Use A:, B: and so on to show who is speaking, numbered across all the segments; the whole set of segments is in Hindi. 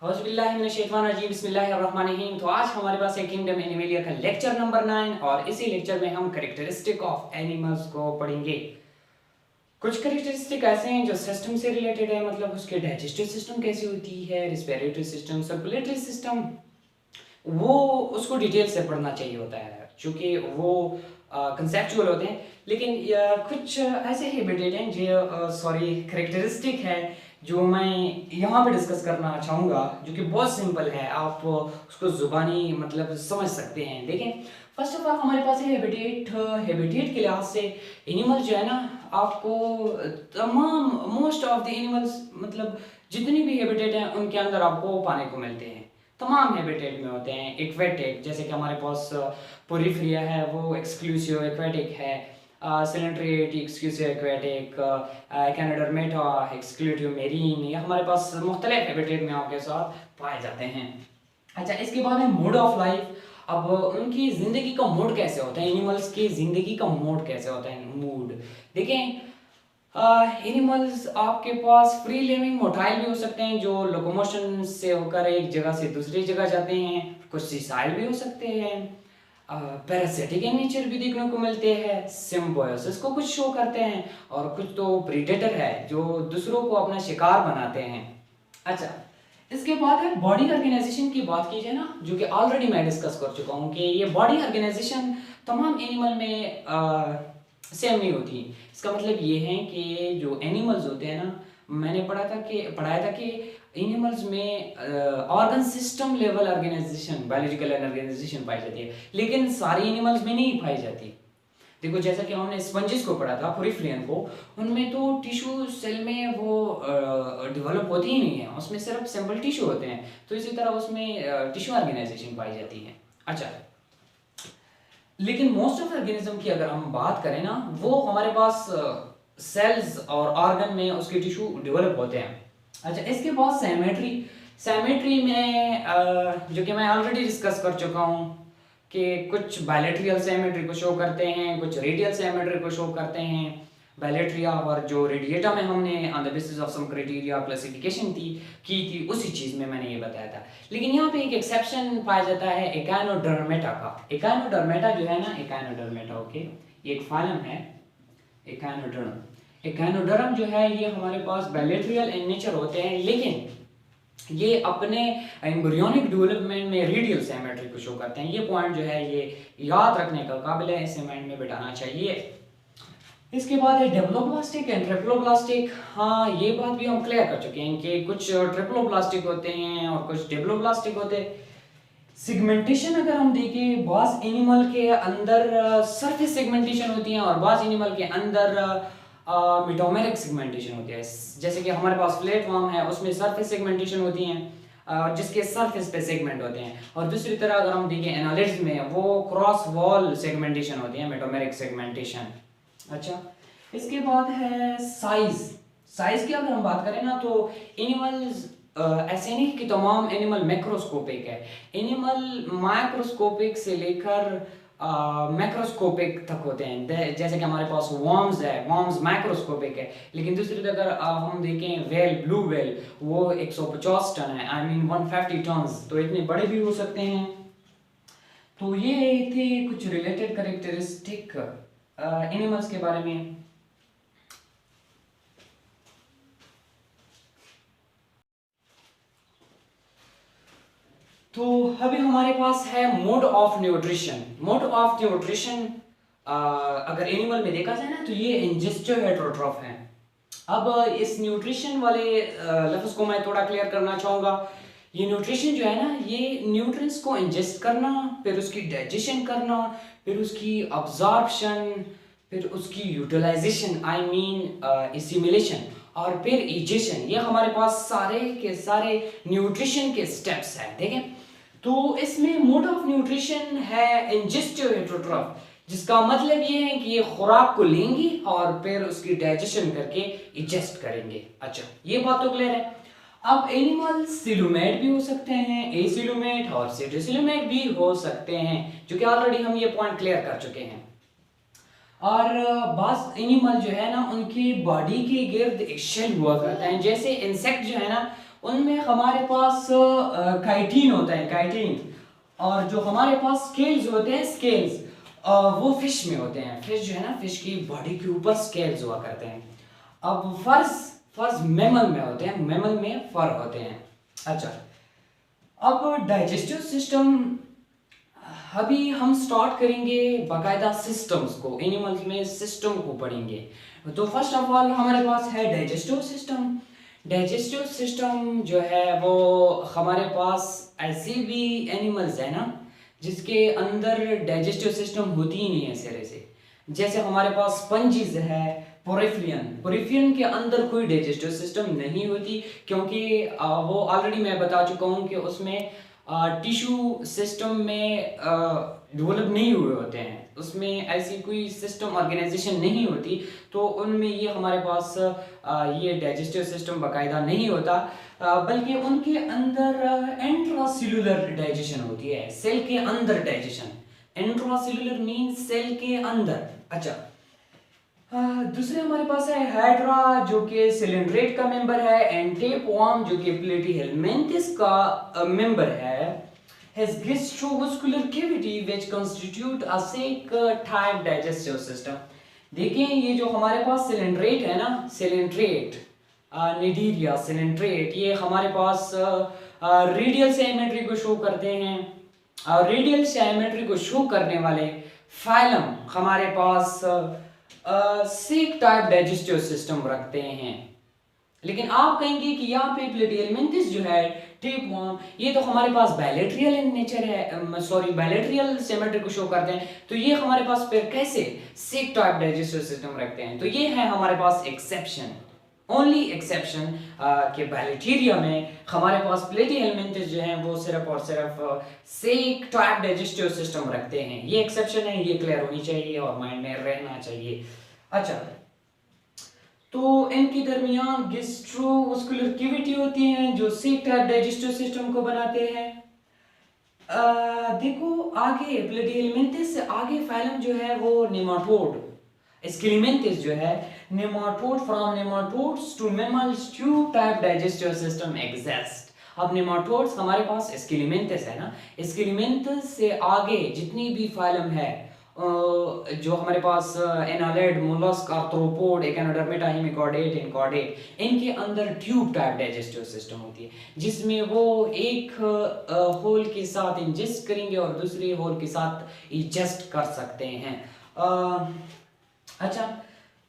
A: औज़ुबिल्लाहिमिनश्शैतानिर्रजीम बिस्मिल्लाहिर्रहमानिर्रहीम। तो आज हमारे पास है किंगडम एनिमलिया का लेक्चर नंबर 9 और इसी लेक्चर में हम कैरेक्टरिस्टिक ऑफ एनिमल्स को पढ़ेंगे। कुछ कैरेक्टरिस्टिक ऐसे हैं जो सिस्टम से रिलेटेड है, मतलब उसके डाइजेस्टिव सिस्टम कैसी होती है, रिस्पिरेटरी सिस्टम, सर्कुलेटरी सिस्टम, वो उसको डिटेल से पढ़ना चाहिए होता है क्योंकि वो कंसेप्चुअल होते हैं। लेकिन कुछ ऐसे हैबिटेट हैं जो कैरेक्टरिस्टिक है जो मैं यहाँ पे डिस्कस करना चाहूँगा, जो कि बहुत सिंपल है, आप उसको ज़ुबानी मतलब समझ सकते हैं। देखें, फर्स्ट ऑफ ऑल हमारे पास है हैबिटेट। हैबिटेट के लिहाज से एनिमल जो है ना, आपको तमाम मोस्ट ऑफ द एनिमल्स मतलब जितनी भी हैबिटेट हैं उनके अंदर आपको पाने को मिलते हैं। तमाम हैबिटेट में होते हैं। एक्वेटिक, जैसे कि हमारे पास पोरिफ्रिया है, वो एक्सक्लूसिव एक्वेटिक है। Coelenterate exclusive aquatic, Echinodermata exclusive marine, ये हमारे पास मुख्तलिफ हैबिटेट में आपके साथ पाए जाते हैं। अच्छा, इसके बाद है मोड ऑफ लाइफ। अब उनकी ज़िंदगी का मोड कैसे होता है, एनिमल्स की ज़िंदगी का मोड कैसे होता है, मूड। देखें, एनिमल्स आपके पास फ्री लिविंग मोटाइल भी हो सकते हैं जो लोकोमोशन से होकर एक जगह से दूसरी जगह जाते हैं। कुछ सीसाइल भी हो सकते हैं। पैरासिटिक इन नेचर भी देखने को मिलते हैं। सिम्बायोसिस को कुछ शो करते हैं और कुछ तो प्रीडेटर है जो दूसरों को अपना शिकार बनाते हैं। अच्छा, इसके बाद है बॉडी ऑर्गेनाइजेशन की बात की जाए ना, जो कि ऑलरेडी मैं डिस्कस कर चुका हूँ कि ये बॉडी ऑर्गेनाइजेशन तमाम एनिमल में सेम नहीं होती। इसका मतलब ये है कि जो एनिमल्स होते हैं ना, मैंने पढ़ाया था कि एनिमल्स में organ system level organisation, biological organisation पाई जाती है, लेकिन सारी एनिमल्स में नहीं पाई जाती। देखो, जैसा कि हमने स्पंजिस को पढ़ा था, पोरिफ्रियन को, उनमें तो टिश्यू सेल में वो डेवलप होती ही नहीं है, उसमें सिर्फ सिंपल टिश्यू होते हैं। तो इसी तरह उसमें टिश्यू ऑर्गेनाइजेशन पाई जाती है। अच्छा, लेकिन मोस्ट ऑफ ऑर्गेनिज्म की अगर हम बात करें ना, वो हमारे पास सेल्स और ऑर्गन में उसके टिश्यू डेवलप होते हैं। अच्छा, इसके बाद सेमेट्री। सेमेट्री में जो कि मैं ऑलरेडी डिस्कस कर चुका हूँ कि कुछ बायलेट्रियल सेमेट्री को शो करते हैं, कुछ रेडियल सेमेट्री को शो करते हैं। बायलेट्रिया और जो रेडिएटा में हमने on the basis of some criteria classification की थी, उसी चीज़ में मैंने ये बताया था। लेकिन यहाँ पे एक एक्सेप्शन पाया जाता है एकाइनोडर्मेटा का। एकाइनोडर्मेटा जो है ना, एकाइनोडर्मेटा, ओके, ये एक फाइलम है एकाइनोडर्म। एकाइनोडर्म जो है ये हमारे पास बायलेट्रियल इन नेचर होते हैं, लेकिन ये अपने एम्ब्रियोनिक डेवलपमेंट में रेडियल सेमेट्री को शो करते हैं। ये पॉइंट जो है ये याद रखने का काबिल है, इसे माइंड में बिठाना चाहिए। इसके बाद है डेवलोप्लास्टिक एंड ट्रिप्लोप्लास्टिक। हाँ, ये बात भी हम क्लियर कर चुके हैं कि कुछ ट्रिप्लोप्लास्टिक होते हैं और कुछ डेवलोप्लास्टिक होते हैं। सिगमेंटेशन अगर हम देखें, बाज एनिमल के अंदर सरफेस सिगमेंटेशन होती है और बाज एनिमल के अंदर मेटामेरिक सिगमेंटेशन होती है। जैसे कि हमारे पास फ्लैट वर्म है, उसमें सरफेस सिगमेंटेशन होती हैं जिसके सरफेस पे सेगमेंट होते हैं, और दूसरी तरह अगर हम देखें एनालिड्स में, वो क्रॉस वॉल सेगमेंटेशन होती है, मेटामेरिक सेगमेंटेशन। अच्छा, इसके बाद है साइज। साइज की अगर हम बात करें ना, तो एनिमल्स ऐसे नहीं कि तमाम एनिमल मैक्रोस्कोपिक है। एनिमल माइक्रोस्कोपिक से लेकर मैक्रोस्कोपिक तक होते हैं। जैसे कि हमारे पास वर्म्स है, वर्म्स माइक्रोस्कोपिक है, लेकिन दूसरी तरफ अगर हम देखें वेल, ब्लू वेल, वो 150 टन है, आई मीन 150 टन्स, तो इतने बड़े भी हो सकते हैं। तो ये थे कुछ रिलेटेड कैरेक्टरिस्टिक एनिमल्स के बारे में। तो अभी हमारे पास है mode of nutrition. Mode of nutrition अगर एनिमल में देखा जाए ना, तो ये इंजेस्टिव हेटेरोट्रॉफ है। अब इस न्यूट्रिशन वाले लफ्ज़ को मैं थोड़ा क्लियर करना चाहूँगा। ये न्यूट्रिशन जो है ना, ये न्यूट्रिएंट्स को इंजेस्ट करना, फिर उसकी डाइजेशन करना, फिर उसकी अब्जॉर्प्शन, फिर उसकी यूटिलाइजेशन, आई मीन एसिमिलेशन, और फिर इजेशन, ये हमारे पास सारे के सारे न्यूट्रिशन के स्टेप्स हैं। देखें, तो इसमें मोड ऑफ न्यूट्रिशन है इंजेस्टिव हेटेरोट्रॉफ, जिसका मतलब ये है कि ये खुराक को लेंगी और फिर उसकी डाइजेशन करके इजेस्ट करेंगे। अच्छा, ये बात तो क्लियर है। अब एनिमल सिलुमेट भी हो सकते हैं, एसिलुमेट और सेटेसिलुमेट भी हो सकते हैं, जो कि ऑलरेडी हम ये पॉइंट क्लियर कर चुके हैं। और बास एनिमल जो है ना, उनकी बॉडी के गिर्द एक शेल हुआ करता है। जैसे इंसेक्ट जो है ना, उनमें हमारे पास काइटिन होता है, काइटिन। और जो हमारे पास स्केल्स होते हैं, स्केल्स वो फिश में होते हैं। फिश जो है ना, फिश की बॉडी के ऊपर स्केल्स हुआ करते हैं। अब फर्स मैमल में होते हैं, मैमल में फर होते हैं। अच्छा, अब डाइजेस्टिव सिस्टम अभी हम स्टार्ट करेंगे बाकायदा सिस्टम्स को, एनिमल्स में सिस्टम को पढ़ेंगे। तो फर्स्ट ऑफ ऑल हमारे पास है डाइजेस्टिव सिस्टम। डाइजेस्टिव सिस्टम जो है वो हमारे पास ऐसे भी एनिमल्स है ना जिसके अंदर डाइजेस्टिव सिस्टम होती ही नहीं है सिरे से। जैसे हमारे पास स्पंजीज है, पोरिफियन के अंदर कोई डाइजेस्टिव सिस्टम नहीं होती, क्योंकि वो ऑलरेडी मैं बता चुका हूँ कि उसमें टिश्यू सिस्टम में डेवलप नहीं हुए होते हैं, उसमें ऐसी कोई सिस्टम ऑर्गेनाइजेशन नहीं होती, तो उनमें ये हमारे पास ये डाइजेस्टिव सिस्टम बाकायदा नहीं होता, बल्कि उनके अंदर इंट्रासेल्युलर डाइजेशन होती है, सेल के अंदर डाइजेशन। इंट्रासेल्युलर मींस सेल के अंदर। अच्छा, दूसरे हमारे पास है हाइड्रा जो कि सिलिंड्रेट का मेंबर है, एंड टेपवर्म जो कि प्लेटीहेलमिन्थस का मेंबर है, has gastrovascular cavity which constitute a sick type digestive system। देखिए ये जो हमारे पास सिलिंड्रेट है ना, सिलिंड्रेट निडीरिया सिलिंड्रेट, ये हमारे पास रेडियल सिमेट्री को शो करते हैं। रेडियल सिमेट्री को शो करने वाले फाइलम हमारे पास सिक टाइप डाइजेस्टिव सिस्टम रखते हैं। लेकिन आप कहेंगे कि यहाँ पे प्लेटीहेलमिन्थस जो है, टेपवर्म, ये तो हमारे पास बायलेटरल इन नेचर है, सॉरी बायलेटरल सिमेट्री को शो करते हैं, तो ये हमारे पास फिर कैसे सिक टाइप डाइजेस्टिव सिस्टम रखते हैं? तो ये है हमारे पास एक्सेप्शन, ओनली एक्सेप्शन के बैक्टीरिया में हमारे पास प्लेटीहेलमिन्थस जो हैं वो सिर्फ और सिर्फ सिक टाइप डाइजेस्टिव सिस्टम रखते हैं। ये एक्सेप्शन है, ये क्लियर होनी चाहिए और माइंड में रहना चाहिए। अच्छा, तो इनके दरमियान गैस्ट्रोवास्कुलर कैविटी होती है जो सिक टाइप डाइजेस्टिव सिस्टम को बनाते हैं। देखो आगे प्लेटीहेलमिन्थस से आगे फाइलम जो है वो नेमाटोड, स्केलिमेंथिस जो है nematode, from nematodes to mammals tube type digestive system exist. अब नेमाटोड्स हमारे पास स्केलिमेंथिस है ना, स्केलिमेंथिस से आगे जितनी भी फाइलम है जो हमारे पास एनालिड, मोलस्क, आर्थ्रोपोड, एकेनोडर्मेटा, हेमिकॉर्डेट, इनकॉर्डेट, इनके अंदर ट्यूब टाइप डाइजेस्टिव सिस्टम होती है जिसमें वो एक होल के साथ इंजेस्ट करेंगे और दूसरे होल के साथ इजेस्ट कर सकते हैं। अच्छा,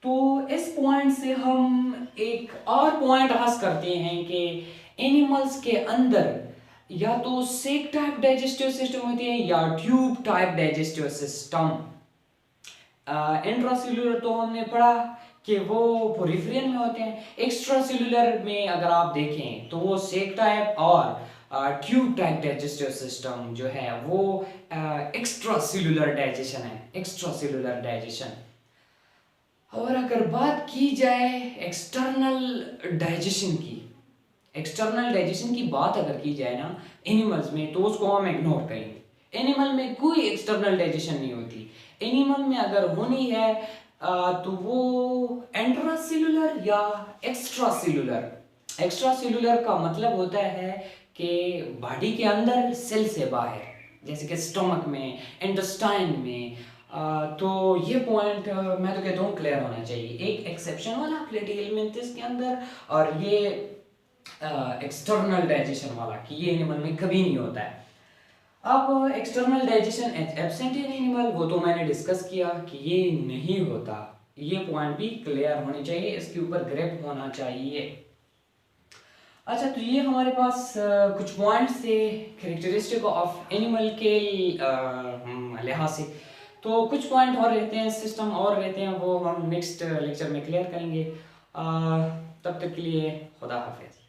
A: तो इस पॉइंट से हम एक और पॉइंट हासिल करते हैं कि एनिमल्स के अंदर या तो सेक टाइप डाइजेस्टिव सिस्टम होती है या tube type digestive system. Intracellular तो हमने पढ़ा कि वो पोरिफेरल में होते हैं, एक्स्ट्रा सेल्युलर में अगर आप देखें तो वो सेक टाइप और ट्यूब टाइप डाइजेस्टिव सिस्टम जो है वो एक्स्ट्रा सेल्युलर डाइजेशन है, एक्स्ट्रा सेल्युलर डाइजेशन। और अगर बात की जाए एक्सटर्नल डाइजेशन की, एक्सटर्नल डाइजेशन की बात अगर की जाए ना एनिमल्स में, तो उसको हम इग्नोर करेंगे। एनिमल में कोई एक्सटर्नल डाइजेशन नहीं होती। एनिमल में अगर होनी है तो वो इंट्रासेल्युलर या एक्स्ट्रा सेल्युलर। एक्स्ट्रा सेल्युलर का मतलब होता है कि बॉडी के अंदर सेल से बाहर, जैसे कि स्टमक में, इंटेस्टाइन में। तो ये पॉइंट मैं तो कहता हूँ क्लियर होना चाहिए। एक एक्सेप्शन वाला प्लेटीहेलमिन्थस के अंदर और ये एक्सटर्नल डाइजेशन वाला कि ये एनिमल में कभी नहीं होता है। अब external digestion absent in animal, वो तो मैंने डिस्कस किया कि ये नहीं होता। ये पॉइंट भी क्लियर होने चाहिए, इसके ऊपर ग्रिप होना चाहिए। अच्छा, तो ये हमारे पास कुछ पॉइंट्स थे कैरेक्टरिस्टिक ऑफ एनिमल के लिहाज से। तो कुछ पॉइंट और रहते हैं, सिस्टम और रहते हैं, वो हम नेक्स्ट लेक्चर में क्लियर करेंगे। तब तक के लिए खुदा हाफिज़।